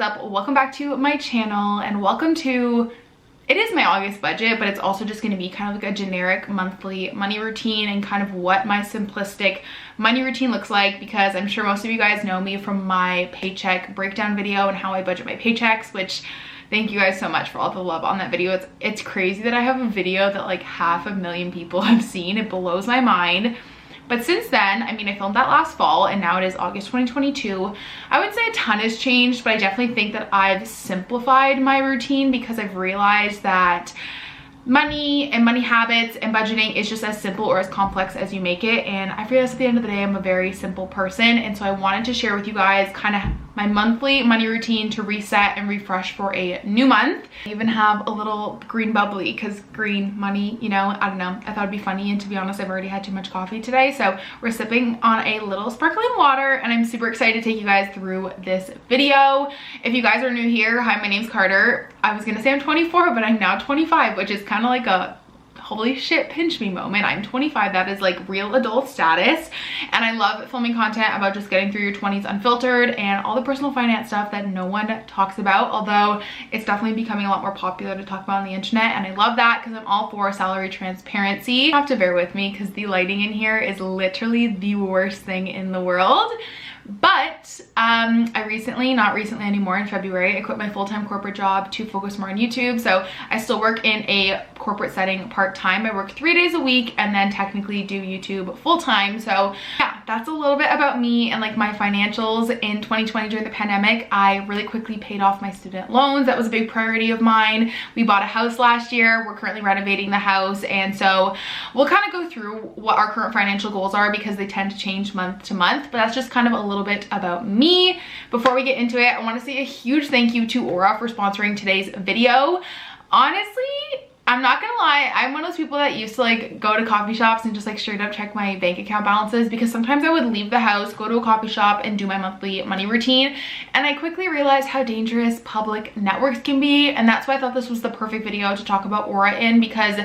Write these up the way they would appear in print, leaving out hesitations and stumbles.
up? Welcome back to my channel and welcome to, it is my August budget, but it's also just going to be kind of like a generic monthly money routine and kind of what my simplistic money routine looks like, because I'm sure most of you guys know me from my paycheck breakdown video and how I budget my paychecks, which thank you guys so much for all the love on that video. It's crazy that I have a video that like 500,000 people have seen. It blows my mind. But since then, I mean, I filmed that last fall and now it is August 2022. I would say a ton has changed, but I definitely think that I've simplified my routine because I've realized that money and money habits and budgeting is just as simple or as complex as you make it. And I realized at the end of the day, I'm a very simple person. And so I wanted to share with you guys kind of my monthly money routine to reset and refresh for a new month. I even have a little green bubbly because green money, you know, I don't know. I thought it'd be funny. And to be honest, I've already had too much coffee today. So we're sipping on a little sparkling water and I'm super excited to take you guys through this video. If you guys are new here, hi, my name's Carter. I was gonna say I'm 24, but I'm now 25, which is kind of like a holy shit pinch me moment. I'm 25. That is like real adult status, and I love filming content about just getting through your 20s unfiltered and all the personal finance stuff that no one talks about, although it's definitely becoming a lot more popular to talk about on the internet, and I love that because I'm all for salary transparency. You have to bear with me because the lighting in here is literally the worst thing in the world. But I recently, not recently anymore, in February, I quit my full-time corporate job to focus more on YouTube. So I still work in a corporate setting part-time. I work 3 days a week and then technically do YouTube full-time. So yeah, that's a little bit about me and like my financials. In 2020 during the pandemic, I really quickly paid off my student loans. That was a big priority of mine. We bought a house last year. We're currently renovating the house. And so we'll kind of go through what our current financial goals are because they tend to change month to month, but that's just kind of a little bit about me. Before we get into it, I want to say a huge thank you to Aura for sponsoring today's video. Honestly, I'm not gonna lie, I'm one of those people that used to like go to coffee shops and just like straight up check my bank account balances, because sometimes I would leave the house, go to a coffee shop and do my monthly money routine, and I quickly realized how dangerous public networks can be, and that's why I thought this was the perfect video to talk about Aura in, because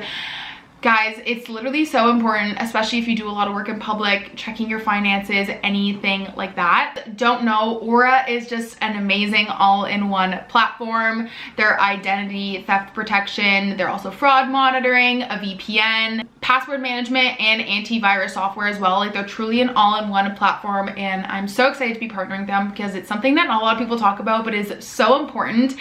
guys, it's literally so important, especially if you do a lot of work in public, checking your finances, anything like that. Don't know, Aura is just an amazing all-in-one platform. Their identity theft protection, they're also fraud monitoring, a VPN, password management, and antivirus software as well. Like, they're truly an all-in-one platform, and I'm so excited to be partnering with them because it's something that not a lot of people talk about, but is so important,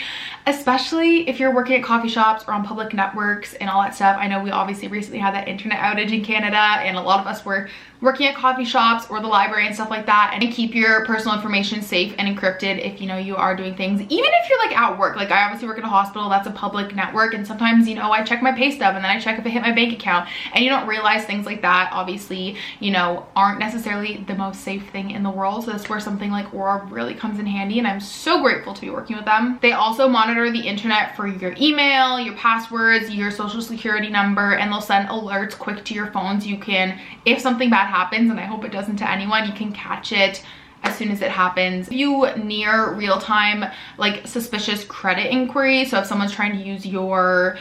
especially if you're working at coffee shops or on public networks and all that stuff. I know we obviously recently had that internet outage in Canada, and a lot of us were working at coffee shops or the library and stuff like that, and keep your personal information safe and encrypted if you know you are doing things, even if you're like at work. Like, I obviously work at a hospital, that's a public network, and sometimes, you know, I check my pay stub and then I check if it hit my bank account, and you don't realize things like that obviously, you know, aren't necessarily the most safe thing in the world. So that's where something like Aura really comes in handy, and I'm so grateful to be working with them. They also monitor the internet for your email, your passwords, your social security number, and they'll send alerts quick to your phones. You can, if something bad happens, and I hope it doesn't to anyone, you can catch it as soon as it happens. You near real-time like suspicious credit inquiry, so if someone's trying to use your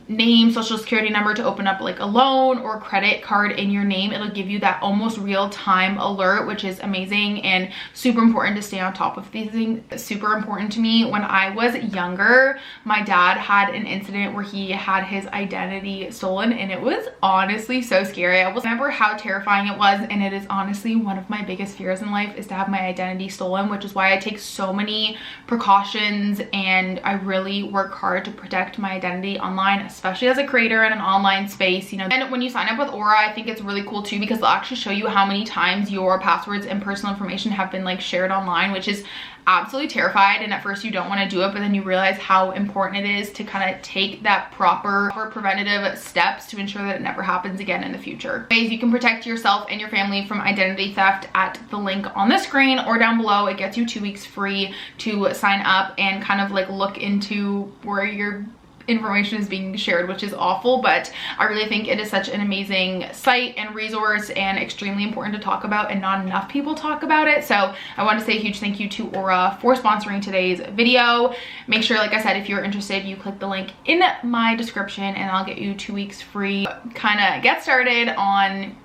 name, social security number to open up like a loan or credit card in your name, it'll give you that almost real-time alert, which is amazing and super important to stay on top of these things. Super important to me. When I was younger, my dad had an incident where he had his identity stolen, and it was honestly so scary. I remember how terrifying it was, and it is honestly one of my biggest fears in life is to have my identity stolen, which is why I take so many precautions and I really work hard to protect my identity online, especially as a creator in an online space, you know. And when you sign up with Aura, I think it's really cool too because they'll actually show you how many times your passwords and personal information have been like shared online, which is absolutely terrified. And at first you don't want to do it, but then you realize how important it is to kind of take that proper preventative steps to ensure that it never happens again in the future. Ways you can protect yourself and your family from identity theft at the link on the screen or down below. It gets you 2 weeks free to sign up and kind of like look into where your information is being shared, which is awful, but I really think it is such an amazing site and resource and extremely important to talk about, and not enough people talk about it. So I want to say a huge thank you to Aura for sponsoring today's video. Make sure, like I said, if you're interested, you click the link in my description and I'll get you 2 weeks free. Kind of get started on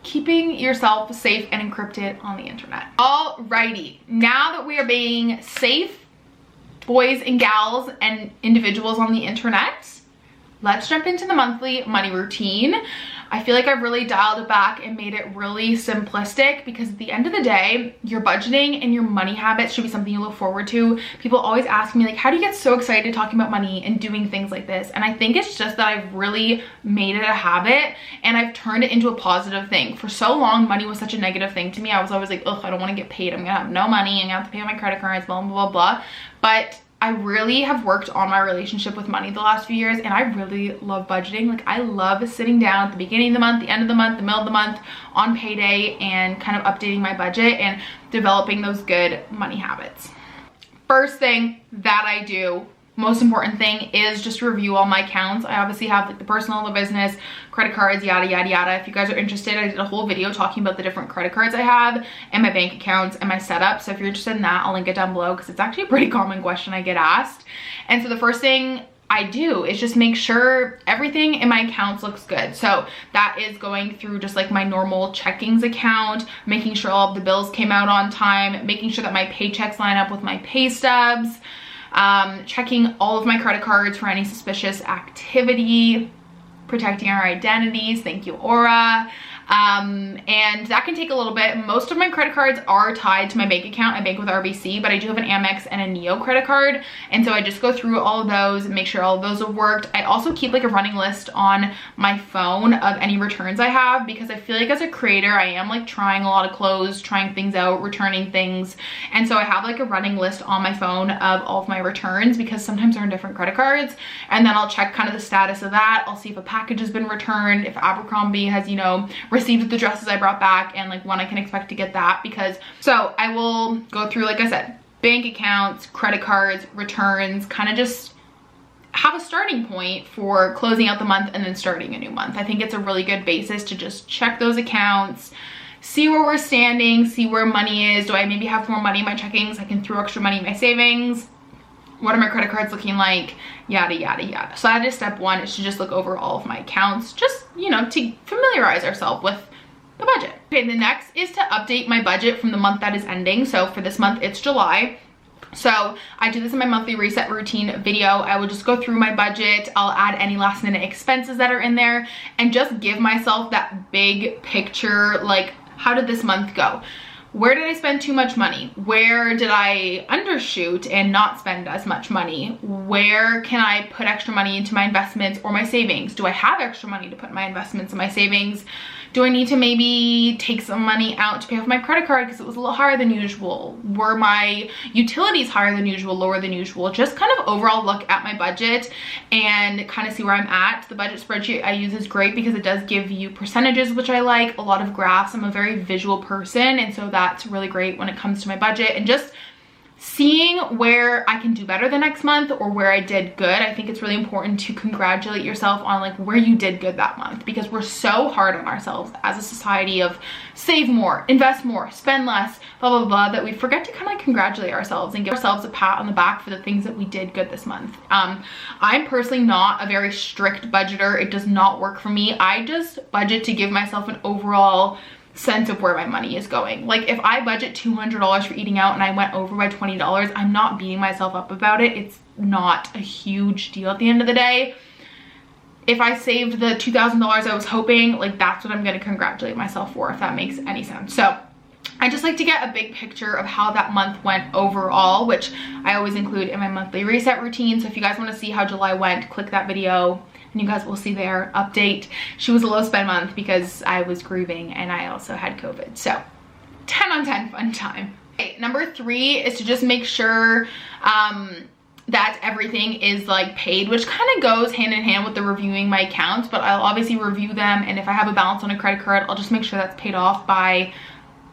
keeping yourself safe and encrypted on the internet. Alrighty, now that we are being safe boys and gals and individuals on the internet, let's jump into the monthly money routine. I feel like I've really dialed it back and made it really simplistic, because at the end of the day, your budgeting and your money habits should be something you look forward to. People always ask me, like, how do you get so excited talking about money and doing things like this? And I think it's just that I've really made it a habit and I've turned it into a positive thing. For so long, money was such a negative thing to me. I was always like, ugh, I don't want to get paid. I'm gonna have no money. I'm gonna have to pay on my credit cards, blah, blah, blah, blah. But I really have worked on my relationship with money the last few years, and I really love budgeting. Like, I love sitting down at the beginning of the month, the end of the month, the middle of the month, on payday, and kind of updating my budget and developing those good money habits. First thing that I do, most important thing, is just review all my accounts. I obviously have like the personal, the business, credit cards, yada, yada, yada. If you guys are interested, I did a whole video talking about the different credit cards I have and my bank accounts and my setup. So if you're interested in that, I'll link it down below, because it's actually a pretty common question I get asked. And so the first thing I do is just make sure everything in my accounts looks good. So that is going through just like my normal checkings account, making sure all of the bills came out on time, making sure that my paychecks line up with my pay stubs, checking all of my credit cards for any suspicious activity, protecting our identities. Thank you, Aura. And that can take a little bit. Most of my credit cards are tied to my bank account. I bank with RBC, but I do have an Amex and a Neo credit card. And so I just go through all of those and make sure all of those have worked. I also keep like a running list on my phone of any returns I have, because I feel like as a creator, I am like trying a lot of clothes, trying things out, returning things. And so I have like a running list on my phone of all of my returns, because sometimes they're on different credit cards. And then I'll check kind of the status of that. I'll see if a package has been returned, if Abercrombie has, you know, received the dresses I brought back, and like when I can expect to get that. Because so I will go through, like I said, bank accounts, credit cards, returns, kind of just have a starting point for closing out the month and then starting a new month. I think it's a really good basis to just check those accounts, see where we're standing, see where money is. Do I maybe have more money in my checkings? I can throw extra money in my savings. What are my credit cards looking like? Yada, yada, yada. So that is step one, is to just look over all of my accounts, just, you know, to familiarize ourselves with the budget. Okay, the next is to update my budget from the month that is ending. So for this month, it's July. So I do this in my monthly reset routine video. I will just go through my budget. I'll add any last minute expenses that are in there and just give myself that big picture, like, how did this month go? Where did I spend too much money? Where did I undershoot and not spend as much money? Where can I put extra money into my investments or my savings? Do I have extra money to put in my investments and my savings? Do I need to maybe take some money out to pay off my credit card because it was a little higher than usual? Were my utilities higher than usual, lower than usual? Just kind of overall look at my budget and kind of see where I'm at. The budget spreadsheet I use is great because it does give you percentages, which I like, a lot of graphs. I'm a very visual person, and so that's really great when it comes to my budget and just seeing where I can do better the next month or where I did good. I think it's really important to congratulate yourself on like where you did good that month, because we're so hard on ourselves as a society of save more, invest more, spend less, blah, blah, blah, that we forget to kind of like congratulate ourselves and give ourselves a pat on the back for the things that we did good this month. I'm personally not a very strict budgeter. It does not work for me. I just budget to give myself an overall sense of where my money is going. Like if I budget $200 for eating out and I went over by $20, I'm not beating myself up about it. It's not a huge deal at the end of the day. If I saved the $2,000 I was hoping, like that's what I'm going to congratulate myself for, if that makes any sense. So I just like to get a big picture of how that month went overall, which I always include in my monthly reset routine. So if you guys want to see how July went, click that video and you guys will see their update. She was a low spend month because I was grieving and I also had COVID. So 10 on 10 fun time. Okay, number 3 is to just make sure that everything is like paid, which kind of goes hand in hand with the reviewing my accounts, but I'll obviously review them, and if I have a balance on a credit card, I'll just make sure that's paid off by,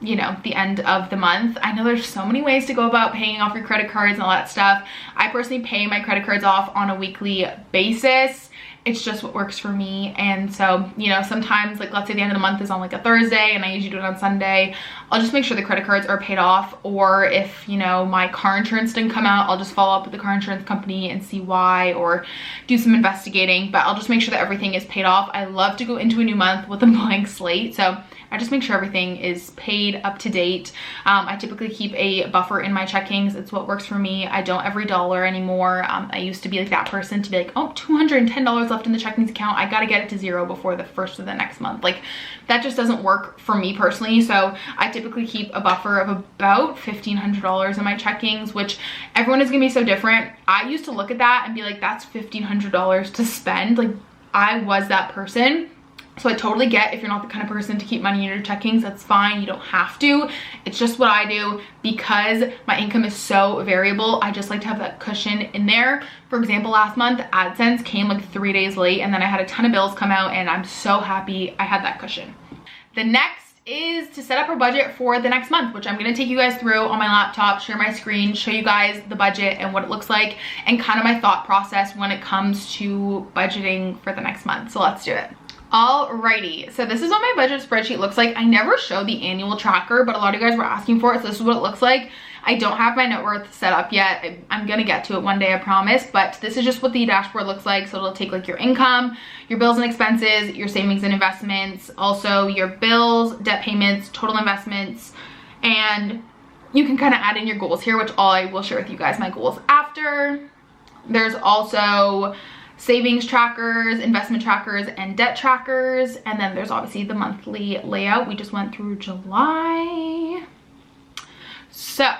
you know, the end of the month. I know there's so many ways to go about paying off your credit cards and all that stuff. I personally pay my credit cards off on a weekly basis. It's just what works for me. And so, you know, sometimes like let's say the end of the month is on like a Thursday and I usually do it on Sunday, I'll just make sure the credit cards are paid off. Or if, you know, my car insurance didn't come out, I'll just follow up with the car insurance company and see why, or do some investigating, but I'll just make sure that everything is paid off. I love to go into a new month with a blank slate. So I just make sure everything is paid up to date. I typically keep a buffer in my checkings. It's what works for me. I don't every dollar anymore. I used to be like that person to be like, oh, $210 left in the checkings account. I got to get it to zero before the first of the next month. Like that just doesn't work for me personally. So I typically keep a buffer of about $1,500 in my checkings, which everyone is going to be so different. I used to look at that and be like, that's $1,500 to spend. Like I was that person. So I totally get if you're not the kind of person to keep money in your checkings, that's fine. You don't have to. It's just what I do because my income is so variable. I just like to have that cushion in there. For example, last month AdSense came like 3 days late and then I had a ton of bills come out and I'm so happy I had that cushion. The next is to set up a budget for the next month, which I'm going to take you guys through on my laptop, share my screen, show you guys the budget and what it looks like and kind of my thought process when it comes to budgeting for the next month. So let's do it. Alrighty, so this is what my budget spreadsheet looks like. I never show the annual tracker, but a lot of you guys were asking for it, so this is what it looks like. I don't have my net worth set up yet. I'm gonna get to it one day, I promise, but this is just what the dashboard looks like. So it'll take like your income, your bills and expenses, your savings and investments, also your bills, debt payments, total investments, and you can kind of add in your goals here, which I will share with you guys my goals after. There's also savings trackers, investment trackers, and debt trackers. And then there's obviously the monthly layout. We just went through July. So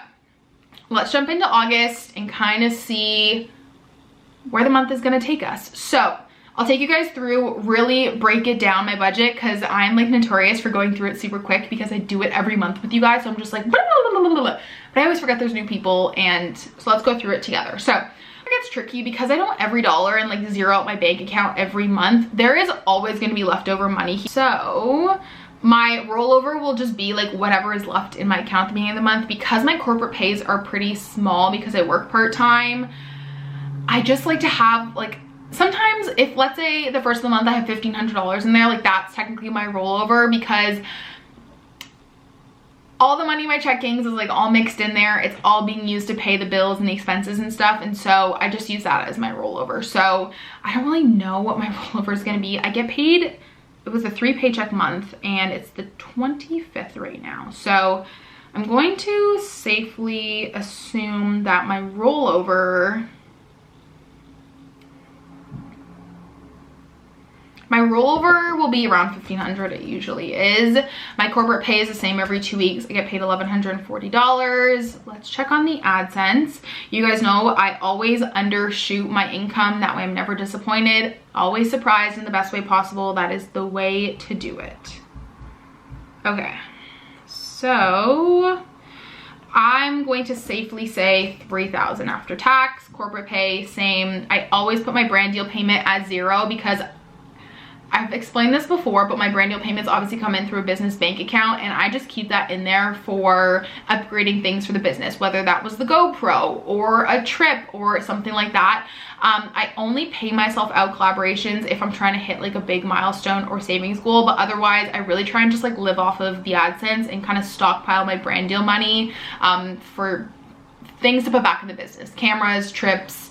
let's jump into August and kind of see where the month is going to take us. So I'll take you guys through, really break it down, my budget, because I'm like notorious for going through it super quick because I do it every month with you guys. So I'm just like, blah, blah, blah, blah, blah. But I always forget there's new people. And so let's go through it together. So it's tricky because I don't every dollar and like zero out my bank account every month. There is always going to be leftover money. So my rollover will just be like whatever is left in my account at the beginning of the month. Because my corporate pays are pretty small because I work part-time, I just like to have like, sometimes if let's say the first of the month I have $1,500 in there, like that's technically my rollover because all the money in my checkings is like all mixed in there. It's all being used to pay the bills and the expenses and stuff. And so I just use that as my rollover. So I don't really know what my rollover is going to be. I get paid, it was a 3 paycheck month and it's the 25th right now. So I'm going to safely assume that my rollover will be around $1,500. It usually is. My corporate pay is the same every 2 weeks. I get paid $1,140. Let's check on the AdSense. You guys know I always undershoot my income. That way I'm never disappointed. Always surprised in the best way possible. That is the way to do it. Okay. So I'm going to safely say $3,000 after tax. Corporate pay, same. I always put my brand deal payment at 0 because I've explained this before, but my brand deal payments obviously come in through a business bank account and I just keep that in there for upgrading things for the business, whether that was the GoPro or a trip or something like that. I only pay myself out collaborations if I'm trying to hit like a big milestone or savings goal, but otherwise I really try and just like live off of the AdSense and kind of stockpile my brand deal money for things to put back in the business, cameras, trips,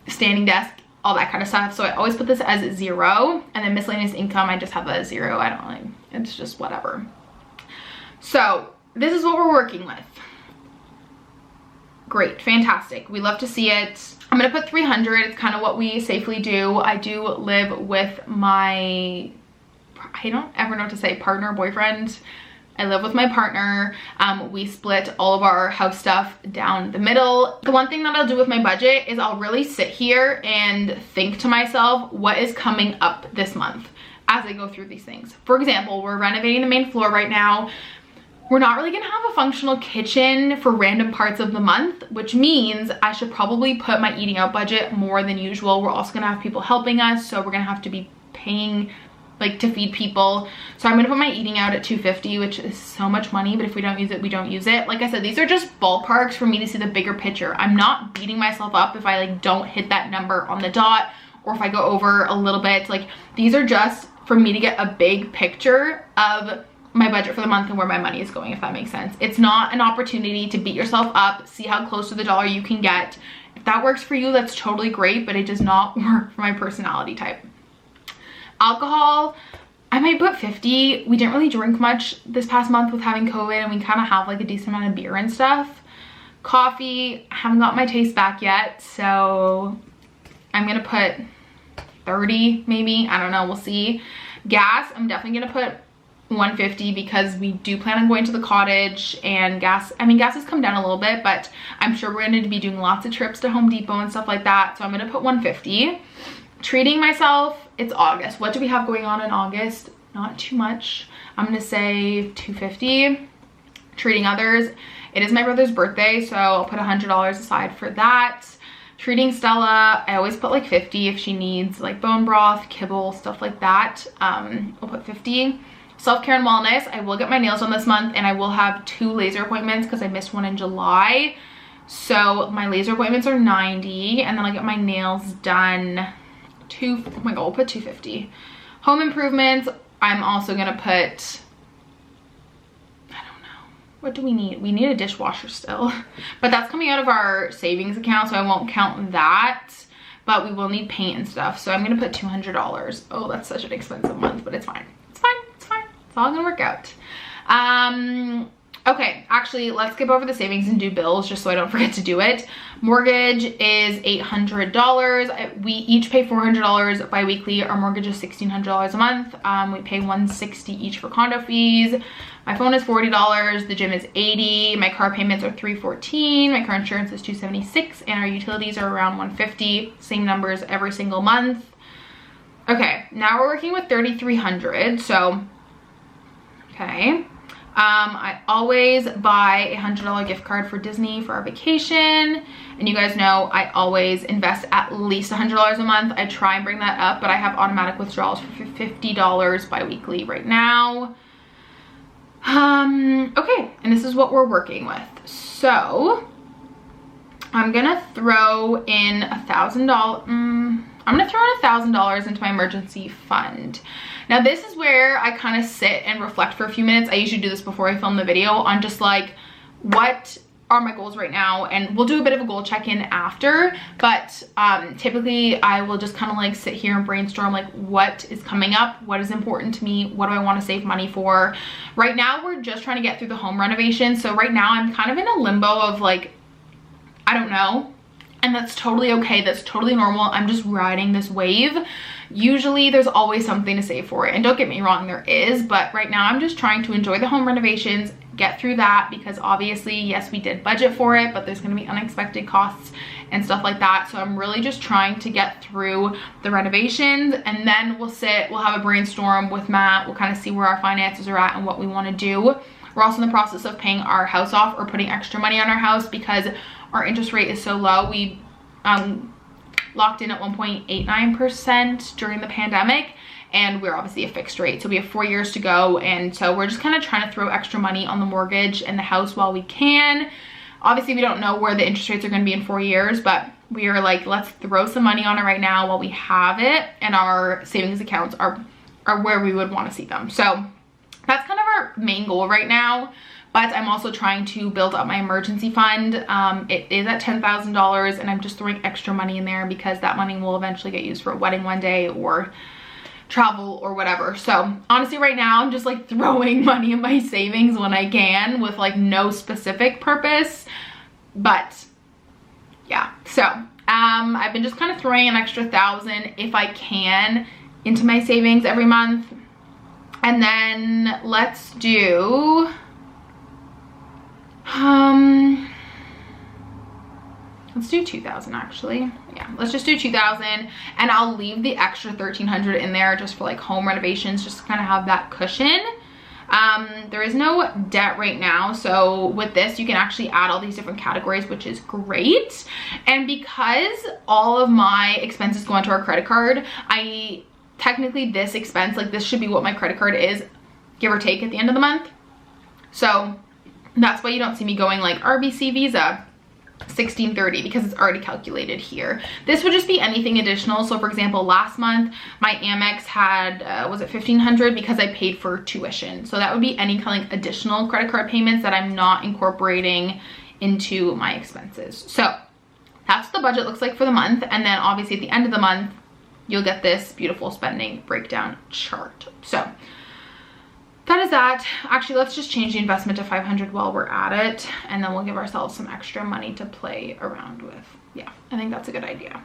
standing desk, all that kind of stuff. So I always put this as 0, and then miscellaneous income, I just have that as 0. I don't really, it's just whatever. So this is what we're working with. Great, fantastic. We love to see it. I'm gonna put 300. It's kind of what we safely do. I do live with my, I don't ever know what to say, partner, boyfriend. I live with my partner. We split all of our house stuff down the middle. The one thing that I'll do with my budget is I'll really sit here and think to myself, what is coming up this month as I go through these things. For example, we're renovating the main floor right now. We're not really gonna have a functional kitchen for random parts of the month, which means I should probably put my eating out budget more than usual. We're also gonna have people helping us, so we're gonna have to be paying like to feed people. So I'm gonna put my eating out at $250, which is so much money, but if we don't use it, we don't use it. Like I said, these are just ballparks for me to see the bigger picture. I'm not beating myself up if I like don't hit that number on the dot or if I go over a little bit. Like these are just for me to get a big picture of my budget for the month and where my money is going, if that makes sense. It's not an opportunity to beat yourself up, see how close to the dollar you can get. If that works for you, that's totally great, but it does not work for my personality type. Alcohol, I might put 50. We didn't really drink much this past month with having COVID, and we kind of have like a decent amount of beer and stuff. Coffee, I haven't got my taste back yet, so I'm gonna put 30 maybe. I don't know, we'll see. Gas, I'm definitely gonna put 150 because we do plan on going to the cottage, and gas, I mean, gas has come down a little bit, but I'm sure we're going to be doing lots of trips to Home Depot and stuff like that, so I'm gonna put 150. Treating myself, it's August. What do we have going on in August? Not too much. I'm gonna say 250. Treating others, it is my brother's birthday, so I'll put $100 aside for that. Treating Stella, I always put like 50 if she needs like bone broth, kibble, stuff like that. I'll put 50. Self-care and wellness, I will get my nails done this month, and I will have 2 laser appointments because I missed one in July. So my laser appointments are 90, and then I'll get my nails done oh my god, we'll put 250. Home improvements, I'm also gonna put, I don't know, what do we need? We need a dishwasher still, but that's coming out of our savings account, so I won't count that, but we will need paint and stuff, so I'm gonna put $200. Oh, that's such an expensive month, but it's fine. It's fine, it's fine. It's all gonna work out. Okay, actually, let's skip over the savings and do bills just so I don't forget to do it. Mortgage is $800. We each pay $400 bi-weekly. Our mortgage is $1,600 a month. We pay $160 each for condo fees. My phone is $40. The gym is $80. My car payments are $314. My car insurance is $276, and our utilities are around $150. Same numbers every single month. Okay, now we're working with $3,300. So, okay. I always buy a $100 gift card for Disney for our vacation, and you guys know I always invest at least $100 a month. I try and bring that up, but I have automatic withdrawals for $50 bi-weekly right now. Okay, and this is what we're working with. So I'm gonna throw in $1,000. I'm gonna throw in $1,000 into my emergency fund. Now this is where I kind of sit and reflect for a few minutes. I usually do this before I film the video on just like, what are my goals right now? And we'll do a bit of a goal check-in after, but typically I will just kind of like sit here and brainstorm like what is coming up, what is important to me, what do I want to save money for. Right now we're just trying to get through the home renovation, so right now I'm kind of in a limbo of like, I don't know. And that's totally okay. That's totally normal. I'm just riding this wave. Usually there's always something to save for it. And don't get me wrong, there is. But right now I'm just trying to enjoy the home renovations, get through that, because obviously, yes, we did budget for it, but there's going to be unexpected costs and stuff like that. So I'm really just trying to get through the renovations, and then we'll have a brainstorm with Matt. We'll kind of see where our finances are at and what we want to do. We're also in the process of paying our house off or putting extra money on our house because our interest rate is so low. We locked in at 1.89% during the pandemic, and we're obviously a fixed rate, so we have 4 years to go, and so we're just kind of trying to throw extra money on the mortgage and the house while we can. Obviously we don't know where the interest rates are going to be in 4 years, but we are like, let's throw some money on it right now while we have it, and our savings accounts are where we would want to see them. So that's kind of our main goal right now. But I'm also trying to build up my emergency fund. It is at $10,000, and I'm just throwing extra money in there because that money will eventually get used for a wedding one day or travel or whatever. So honestly right now I'm just like throwing money in my savings when I can with like no specific purpose. But yeah, so I've been just kind of throwing an extra $1,000 if I can into my savings every month. And then let's do let's do 2,000 actually. Yeah, let's just do 2,000, and I'll leave the extra 1,300 in there just for like home renovations, just to kind of have that cushion. There is no debt right now, so with this you can actually add all these different categories, which is great. And because all of my expenses go onto our credit card, technically this expense, like this should be what my credit card is, give or take, at the end of the month. So that's why you don't see me going like RBC Visa $1,630, because it's already calculated here. This would just be anything additional. So for example, last month my Amex had was it $1,500 because I paid for tuition. So that would be any kind of additional credit card payments that I'm not incorporating into my expenses. So that's the budget looks like for the month. And then obviously at the end of the month you'll get this beautiful spending breakdown chart. So that is that. Actually, let's just change the investment to 500 while we're at it, and then we'll give ourselves some extra money to play around with. Yeah, I think that's a good idea.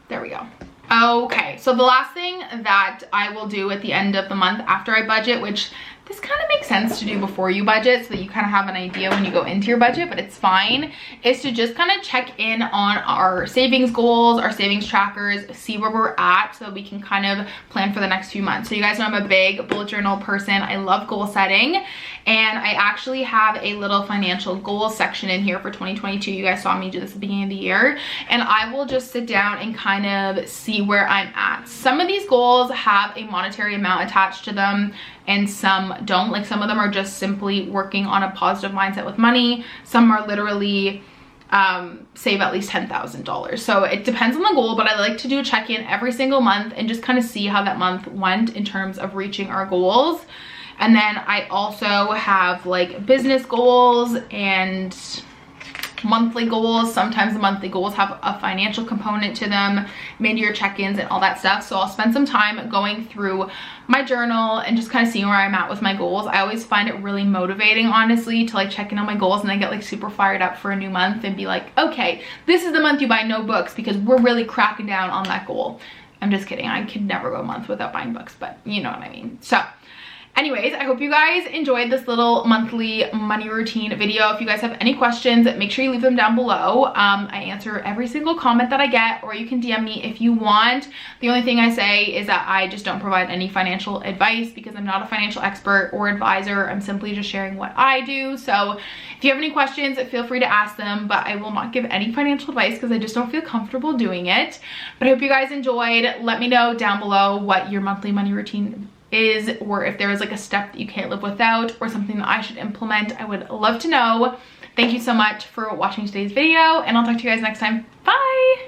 There we go. Okay, so the last thing that I will do at the end of the month after I budget, which this kind of makes sense to do before you budget so that you kind of have an idea when you go into your budget, but it's fine, is to just kind of check in on our savings goals, our savings trackers, see where we're at so that we can kind of plan for the next few months. So you guys know I'm a big bullet journal person. I love goal setting, and I actually have a little financial goals section in here for 2022. You guys saw me do this at the beginning of the year, and I will just sit down and kind of see where I'm at. Some of these goals have a monetary amount attached to them, and some don't. Like, some of them are just simply working on a positive mindset with money. Some are literally save at least $10,000. So it depends on the goal, but I like to do a check-in every single month and just kind of see how that month went in terms of reaching our goals. And then I also have like business goals and monthly goals. Sometimes the monthly goals have a financial component to them, mid-year check-ins and all that stuff. So I'll spend some time going through my journal and just kind of seeing where I'm at with my goals. I always find it really motivating, honestly, to like check in on my goals and then get like super fired up for a new month and be like, okay, this is the month you buy no books because we're really cracking down on that goal. I'm just kidding. I could never go a month without buying books, but you know what I mean. So anyways, I hope you guys enjoyed this little monthly money routine video. If you guys have any questions, make sure you leave them down below. I answer every single comment that I get, or you can DM me if you want. The only thing I say is that I just don't provide any financial advice because I'm not a financial expert or advisor. I'm simply just sharing what I do. So if you have any questions, feel free to ask them, but I will not give any financial advice because I just don't feel comfortable doing it. But I hope you guys enjoyed. Let me know down below what your monthly money routine is, or if there is like a step that you can't live without or something that I should implement. I would love to know. Thank you so much for watching today's video, and I'll talk to you guys next time. Bye.